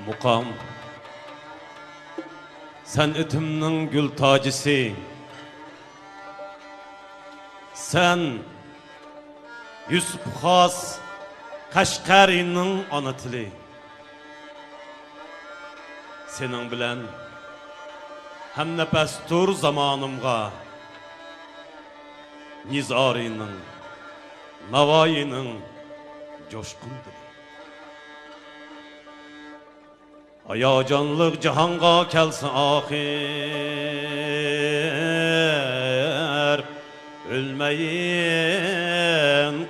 Muqam, sen etimnin gül tacisi, sen Yusuf Xas Kaşqari'nin ana tili. Senin bilen hem nefestur zamanımga Nizari'nin, Navai'nin coşkun dili. Ayacanlık cihanga kelsin ahir, ölmeyin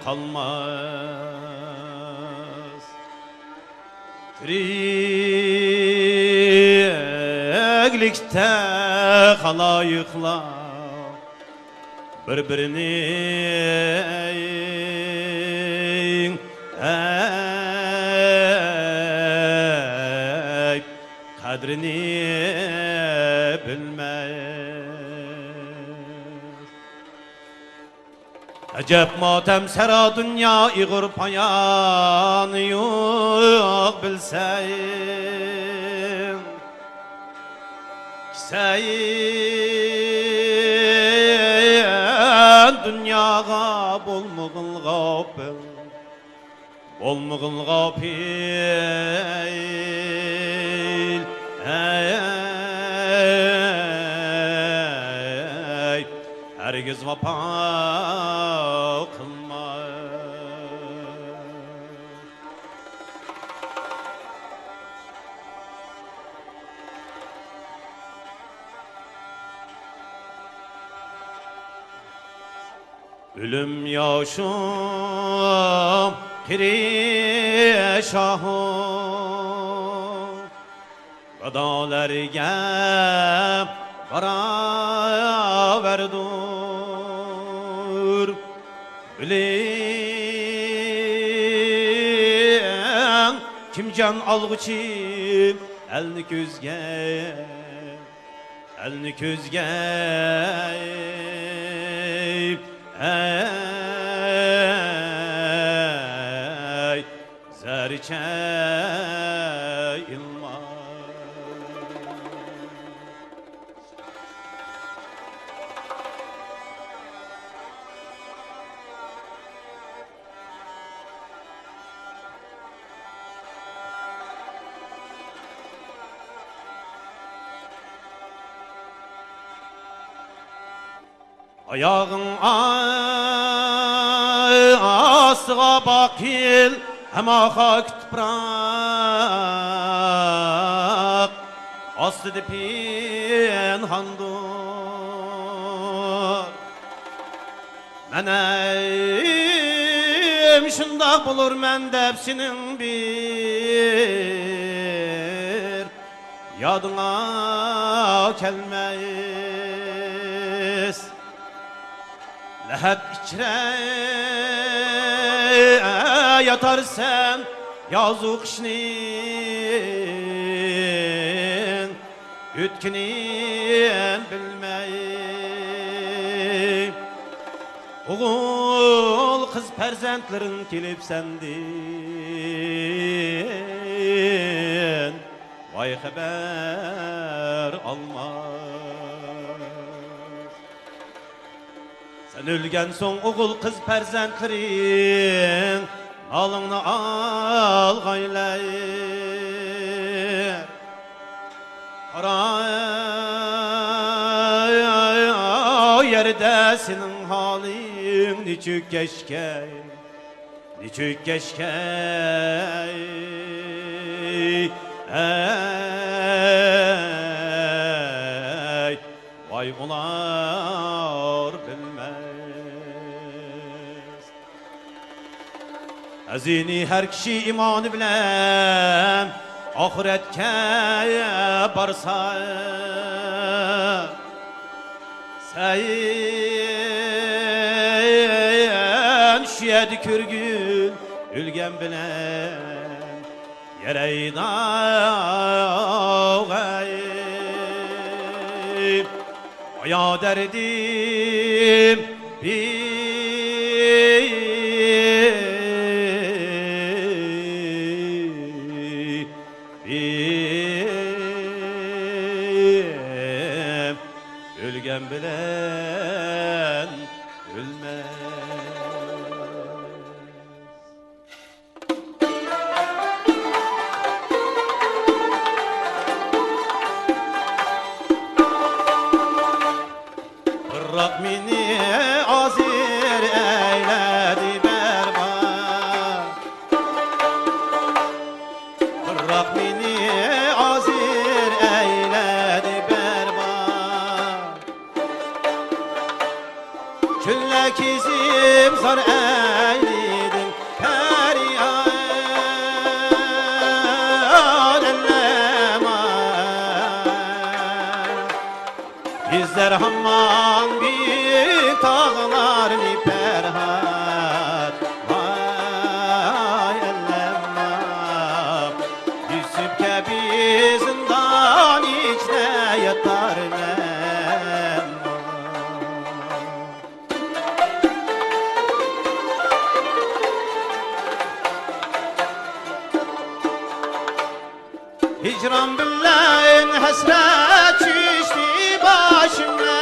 kalmaz. Tiriklikte halayıklar birbirini kadrini bilmez. Acep matem sera dünya iğir payanı yok bilseyin. Sen dünyaga bolmağın gafil, bolmağın gafil. Herkes vapa kılmaz. Ölüm yaşım pirişahım Gadalarga bara verdur Bilen kim can algıçı elni közge elni közge zerçe ilmaz. Ayağın asığa bakil hem ağa kütprak aslı dipin handur menem şunda bulur mendepsinin bir yadına kelmeyiz Leheb içre yatar sen yazık işnin ütkinin bilmeyi Oğul kız perzentlerin kilip sendin Vay haber almaz Sen ölgen son oğul kız perzentlerin alını al gaylay Ara yerde senin halin niçük keşke niçük keşke vay olar bilmez Azini her kişi imanı bilen ahiretke barsa sen şiyedi kürgün ülgen bilen yereyda gayb aya derdim bir bir Ölgen bilen ölmez. Bırak beni azir eyledi berbat. Bırak beni azir eyledi berbat. Küllek izim zar eyledim feryat elleme. Bizler hamman büyük tağlar mi perhat. Vay elleme. Yusuf kebi zindan içine yatar men. Hicran billahin hasret çüştü başıma.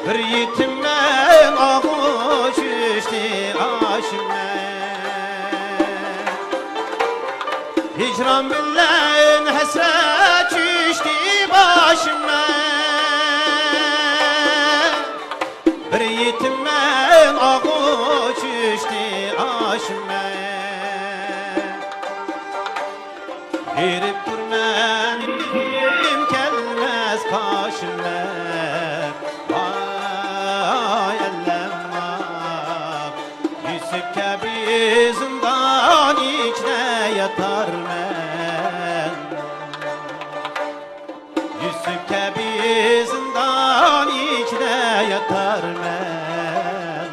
Bir yetimmen ağuş düştü aşıma. Hicran billahin hasret çüştü başıma. Bir yetimmen ağuş düştü aşıma. Girip durman kim gelmez karşıma. Vay ellema. Yusuf kebi zindan içine yatar men. Yusuf kebi zindan içine yatar men.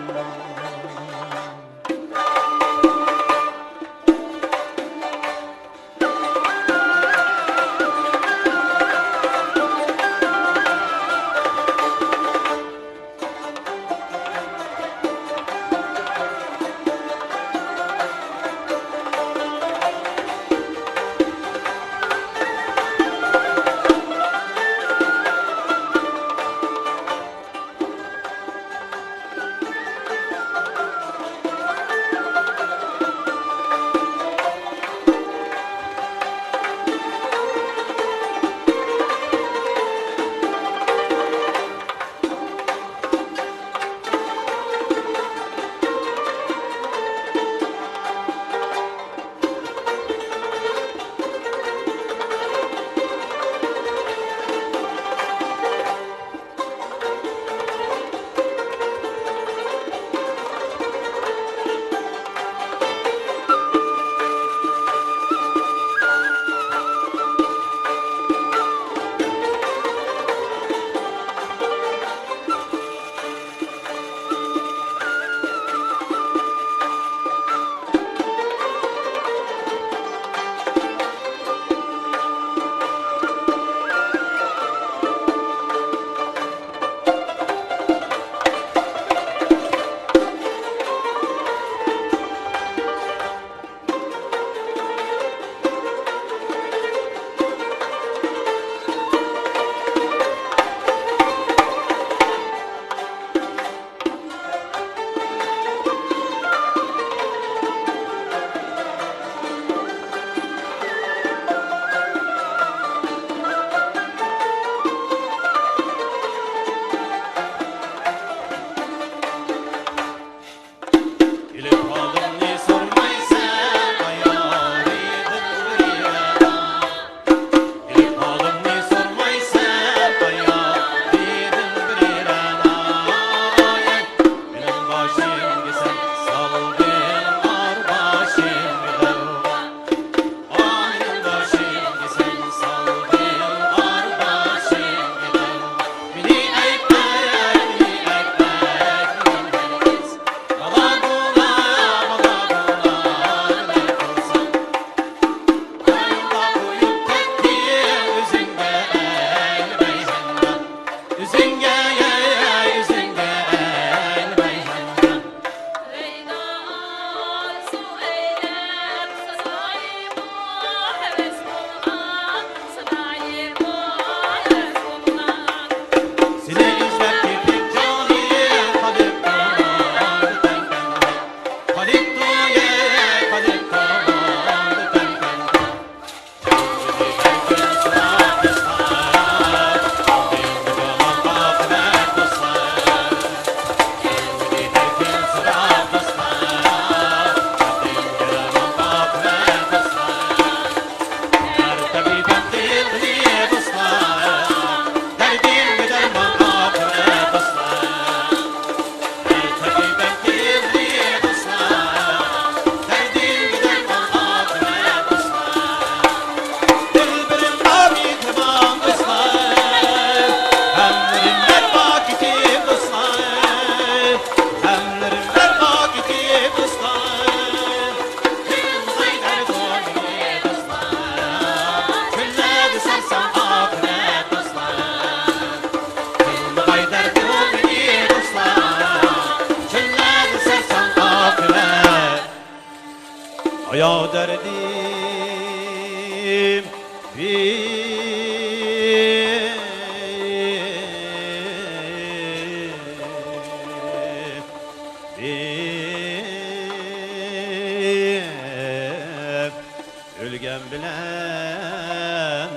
derdim ölgem bilen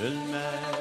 ölmez.